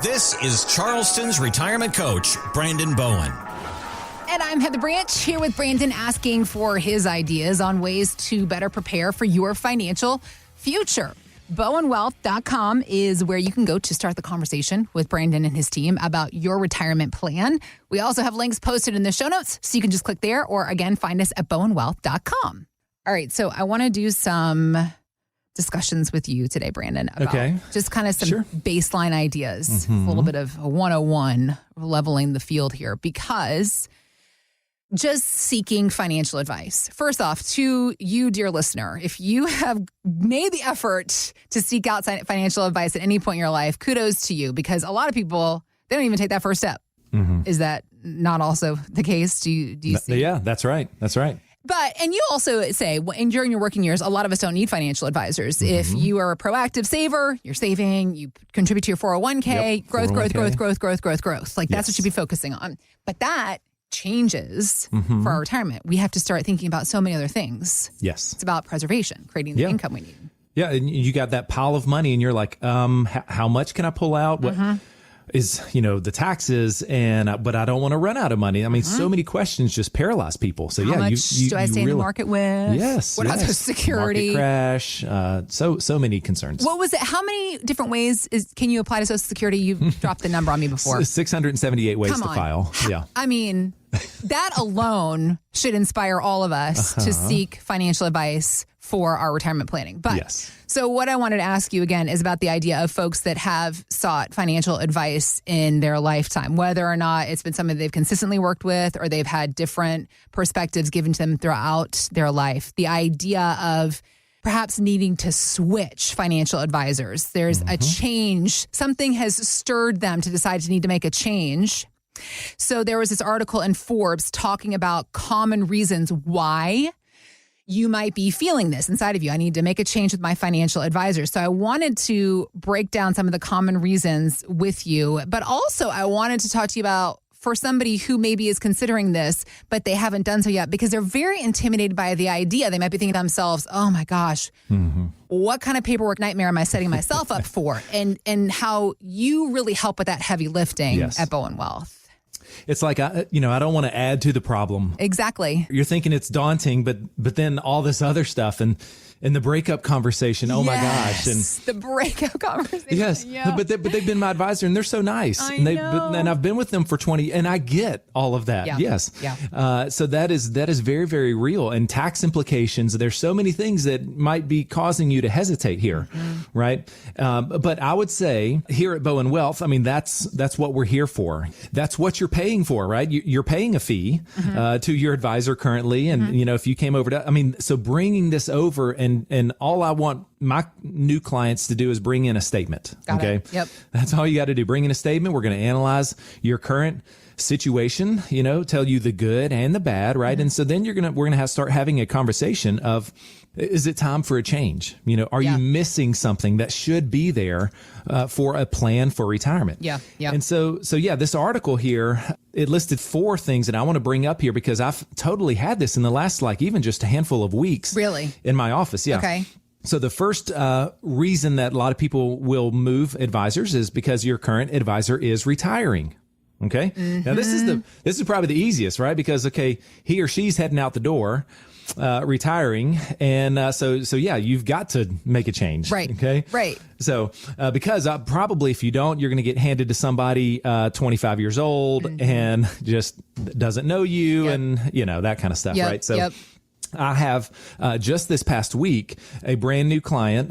This is Charleston's retirement coach, Brandon Bowen. And I'm Heather Branch here with Brandon, asking for his ideas on ways to better prepare for your financial future. Bowenwealth.com is where you can go to start the conversation with Brandon and his team about your retirement plan. We also have links posted in the show notes, so you can just click there or, again, find us at bowenwealth.com. All right, so I want to do some discussions with you today, Brandon, about just kind of some baseline ideas, a little bit of a 101 leveling the field here, because just seeking financial advice. First off, to you, dear listener, if you have made the effort to seek out financial advice at any point in your life, kudos to you, because a lot of people, they don't even take that first step. Is that not also the case? Do you see? Yeah, that's right. That's right. But, and you also say, during your working years, a lot of us don't need financial advisors. If you are a proactive saver, you're saving, you contribute to your 401k, growth. Like, that's what you'd be focusing on. But that changes for our retirement. We have to start thinking about so many other things. Yes. It's about preservation, creating the income we need. Yeah, and you got that pile of money and you're like, how much can I pull out? What is, the taxes, and but I don't want to run out of money. I mean, so many questions just paralyze people. So how much do I stay in the market with? Yes. What about the security? Market crash. So many concerns. What was it? How many different ways can you apply to Social Security? You've dropped the number on me before. 678 ways to file. Yeah. I mean, that alone should inspire all of us to seek financial advice for our retirement planning. But so what I wanted to ask you again is about the idea of folks that have sought financial advice in their lifetime, whether or not it's been something they've consistently worked with or they've had different perspectives given to them throughout their life. The idea of perhaps needing to switch financial advisors. There's a change. Something has stirred them to decide to need to make a change. So there was this article in Forbes talking about common reasons why you might be feeling this inside of you. I need to make a change with my financial advisor. So I wanted to break down some of the common reasons with you, but also I wanted to talk to you about for somebody who maybe is considering this, but they haven't done so yet because they're very intimidated by the idea. They might be thinking to themselves, oh my gosh, what kind of paperwork nightmare am I setting myself up for? And how you really help with that heavy lifting at Bowen Wealth. It's like, I don't want to add to the problem. Exactly. You're thinking it's daunting, but then all this other stuff and the breakup conversation. Oh my gosh. And the breakup conversation. Yes. Yeah. But they've been my advisor and they're so nice. And I've been with them for 20 and I get all of that. Yeah. Yes. Yeah. So that is very, very real. And tax implications. There's so many things that might be causing you to hesitate here. Right. But I would say here at Bowen Wealth, I mean, that's what we're here for. That's what you're paying for, right? You're paying a fee to your advisor currently. And, if you came over so bringing this over and all I want my new clients to do is bring in a statement. Got it. Yep. That's all you got to do. Bring in a statement. We're going to analyze your current situation, tell you the good and the bad, right? And so then we're going to start having a conversation of, is it time for a change? Are you missing something that should be there for a plan for retirement? Yeah. Yeah. And so this article here, it listed 4 things that I want to bring up here because I've totally had this in the last, even just a handful of weeks. Really? In my office. Yeah. Okay. So the first reason that a lot of people will move advisors is because your current advisor is retiring. Okay. Now this is probably the easiest, right? Because he or she's heading out the door, retiring. And so you've got to make a change. Right. Okay. Right. So because probably if you don't, you're going to get handed to somebody 25 years old and just doesn't know you and, that kind of stuff. Right. So I have just this past week a brand new client.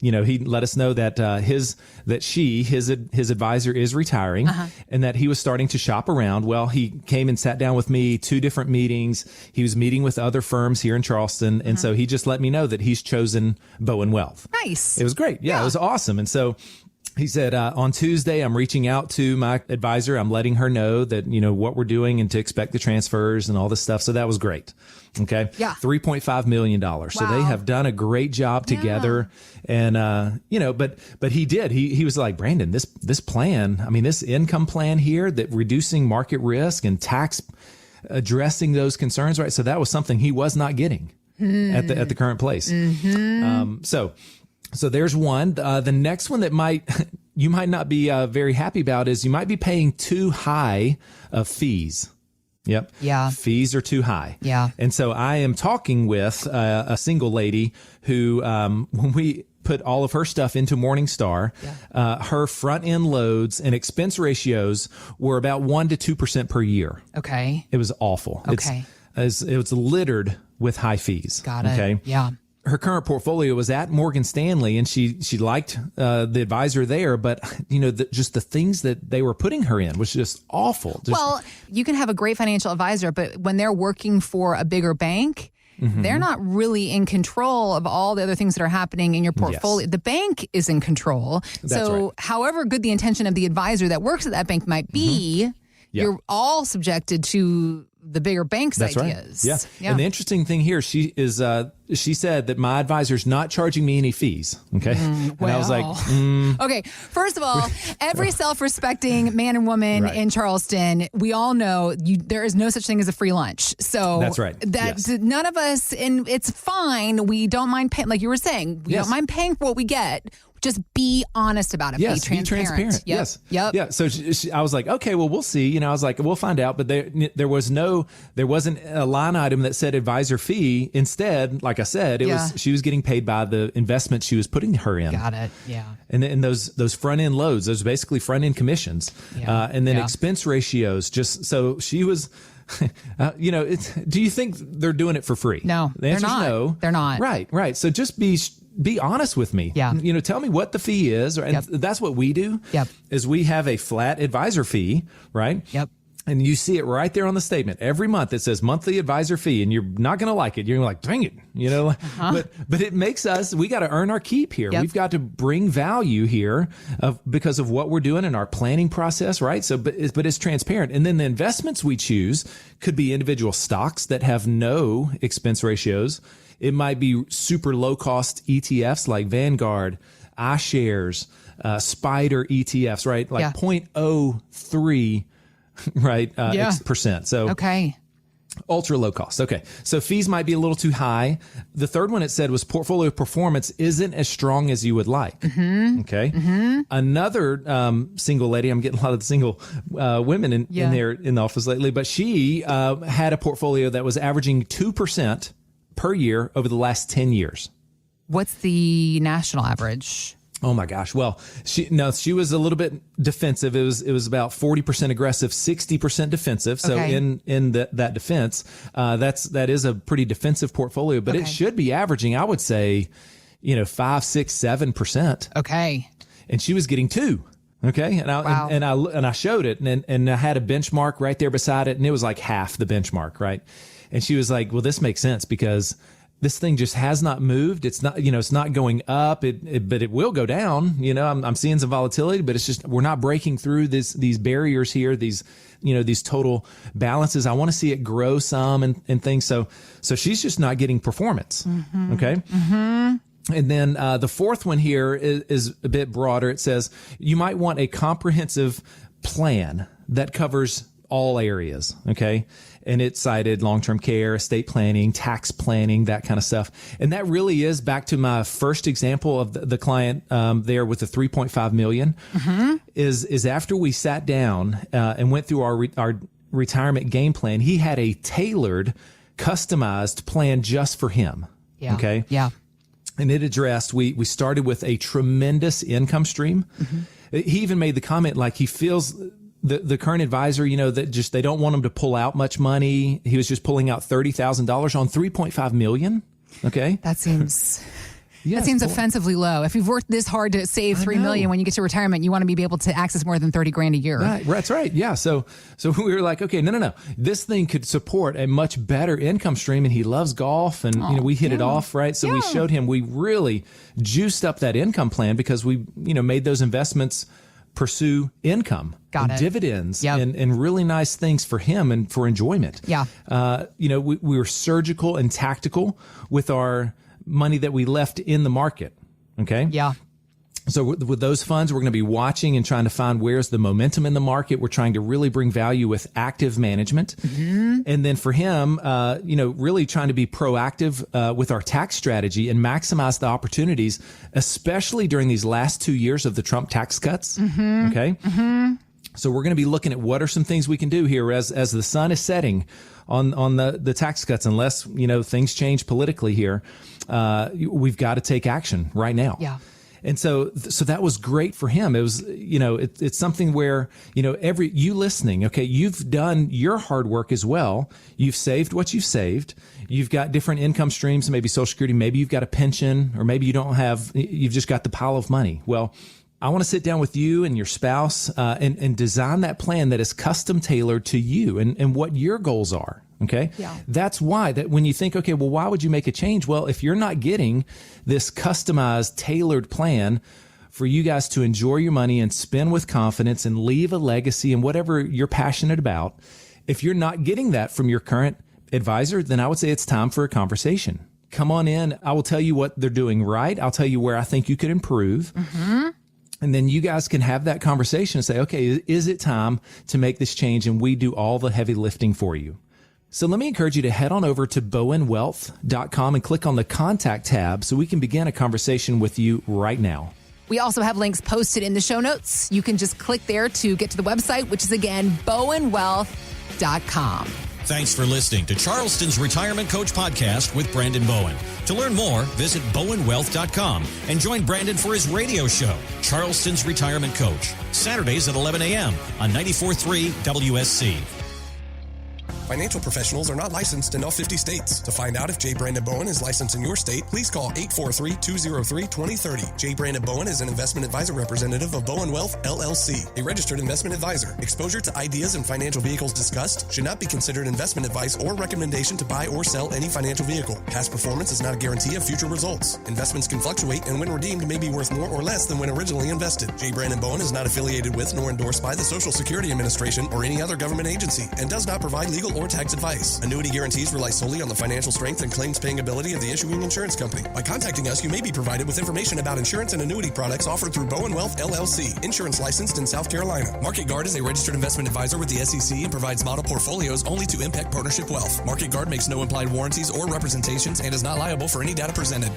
He let us know that his advisor is retiring and that he was starting to shop around. Well, he came and sat down with me, 2 different meetings. He was meeting with other firms here in Charleston, and so he just let me know that he's chosen Bowen Wealth. Nice. It was great. Yeah, it was awesome. And so he said, on Tuesday, I'm reaching out to my advisor. I'm letting her know that, what we're doing and to expect the transfers and all this stuff. So that was great. Okay. Yeah. $3.5 million. Wow. So they have done a great job together. And, but he did. He was like, Brandon, this plan, this income plan here that reducing market risk and tax addressing those concerns. Right. So that was something he was not getting at the current place. So there's one. The next one that might you might not be very happy about is you might be paying too high of fees. Yep. Yeah. Fees are too high. Yeah. And so I am talking with a single lady who, when we put all of her stuff into Morningstar, her front end loads and expense ratios were about 1% to 2% per year. Okay. It was awful. Okay. It was littered with high fees. Got it. Okay. Yeah. Her current portfolio was at Morgan Stanley, and she liked the advisor there, but just the things that they were putting her in was just awful. Well, you can have a great financial advisor, but when they're working for a bigger bank, they're not really in control of all the other things that are happening in your portfolio. Yes. The bank is in control. So however good the intention of the advisor that works at that bank might be, you're all subjected to the bigger bank's That's ideas. Right. Yeah. And the interesting thing here, she said that my advisor's not charging me any fees. Okay. And I was like, okay. First of all, every self-respecting man and woman in Charleston, we all know there is no such thing as a free lunch. So that's right. None of us, and it's fine. We don't mind paying, like you were saying, we don't mind paying for what we get. Just be honest about it. Yes, be transparent. Yep. Yes. Yep. Yeah. So I was like, okay, well, we'll see. I was like, we'll find out. But there wasn't a line item that said advisor fee. Instead, like I said, she was getting paid by the investment she was putting her in. Got it. Yeah. And those front end loads, those basically front end commissions, and then expense ratios. Just so she was. Do you think they're doing it for free? No, the answer's no. They're not. Right. So just be honest with me. Yeah. Tell me what the fee is. And that's what we do. Yep. Is we have a flat advisor fee, right? Yep. And you see it right there on the statement. Every month it says monthly advisor fee, and you're not going to like it. You're like, dang it, But it makes us, we got to earn our keep here. We've got to bring value here because of what we're doing in our planning process, right? So, but it's transparent. And then the investments we choose could be individual stocks that have no expense ratios. It might be super low cost ETFs like Vanguard, iShares, Spider ETFs, right? Like 0.03. Right. Percent. So, ultra low cost. Okay. So fees might be a little too high. The third one it said was portfolio performance isn't as strong as you would like. Mm-hmm. Okay. Mm-hmm. Another single lady, I'm getting a lot of the single women in there in the office lately, but she had a portfolio that was averaging 2% per year over the last 10 years. What's the national average? Oh my gosh. Well, she was a little bit defensive. It was about 40% aggressive, 60% defensive. So in that defense, that is a pretty defensive portfolio, but it should be averaging, I would say, 5, 6, 7%. Okay. And she was getting 2. Okay. And I showed it and I had a benchmark right there beside it, and it was like half the benchmark. Right. And she was like, well, this makes sense because this thing just has not moved. It's not, it's not going up, but it will go down. I'm seeing some volatility, but it's just, we're not breaking through these barriers here, these total balances. I want to see it grow some and things. So she's just not getting performance. Mm-hmm. Okay. Mm-hmm. And then the fourth one here is a bit broader. It says you might want a comprehensive plan that covers all areas. Okay. And it cited long-term care, estate planning, tax planning, that kind of stuff. And that really is back to my first example of the client there with the $3.5 million is after we sat down and went through our retirement game plan, he had a tailored, customized plan just for him. Yeah. Okay. Yeah. And it addressed, we started with a tremendous income stream. Mm-hmm. He even made the comment like he feels the current advisor, that just, they don't want him to pull out much money. He was just pulling out $30,000 on $3.5 million. Okay. That seems offensively low. If you've worked this hard to save $3 million when you get to retirement, you want to be able to access more than $30,000 a year. Right. That's right. Yeah. So we were like, okay, no. This thing could support a much better income stream, and he loves golf, and we hit it off, right? So we showed him, we really juiced up that income plan because we, made those investments pursue income, dividends, and really nice things for him and for enjoyment. Yeah. We were surgical and tactical with our money that we left in the market. Okay. Yeah. So with those funds, we're going to be watching and trying to find where's the momentum in the market. We're trying to really bring value with active management. Mm-hmm. And then for him, really trying to be proactive with our tax strategy and maximize the opportunities, especially during these last 2 years of the Trump tax cuts. Mm-hmm. Okay. Mm-hmm. So we're going to be looking at what are some things we can do here as the sun is setting on the tax cuts, unless, things change politically here. We've got to take action right now. Yeah. And so that was great for him. It was, it's something where, you listening, okay, you've done your hard work as well. You've saved what you've saved. You've got different income streams, maybe Social Security, maybe you've got a pension, or maybe you've just got the pile of money. Well, I want to sit down with you and your spouse and design that plan that is custom tailored to you and what your goals are. Okay. Yeah. That's why that when you think, okay, well, why would you make a change? Well, if you're not getting this customized, tailored plan for you guys to enjoy your money and spend with confidence and leave a legacy and whatever you're passionate about, if you're not getting that from your current advisor, then I would say it's time for a conversation. Come on in. I will tell you what they're doing right. I'll tell you where I think you could improve. Mm-hmm. And then you guys can have that conversation and say, okay, is it time to make this change? And we do all the heavy lifting for you. So let me encourage you to head on over to bowenwealth.com and click on the contact tab so we can begin a conversation with you right now. We also have links posted in the show notes. You can just click there to get to the website, which is, again, bowenwealth.com. Thanks for listening to Charleston's Retirement Coach Podcast with Brandon Bowen. To learn more, visit bowenwealth.com and join Brandon for his radio show, Charleston's Retirement Coach, Saturdays at 11 a.m. on 94.3 WSC. Financial professionals are not licensed in all 50 states. To find out if J. Brandon Bowen is licensed in your state, please call 843-203-2030. J. Brandon Bowen is an investment advisor representative of Bowen Wealth, LLC, a registered investment advisor. Exposure to ideas and financial vehicles discussed should not be considered investment advice or recommendation to buy or sell any financial vehicle. Past performance is not a guarantee of future results. Investments can fluctuate and when redeemed may be worth more or less than when originally invested. J. Brandon Bowen is not affiliated with nor endorsed by the Social Security Administration or any other government agency and does not provide legal or tax advice. Annuity guarantees rely solely on the financial strength and claims paying ability of the issuing insurance company. By contacting us, you may be provided with information about insurance and annuity products offered through Bowen Wealth, LLC, insurance licensed in South Carolina. Market Guard is a registered investment advisor with the SEC and provides model portfolios only to Impact Partnership Wealth. Market Guard makes no implied warranties or representations and is not liable for any data presented.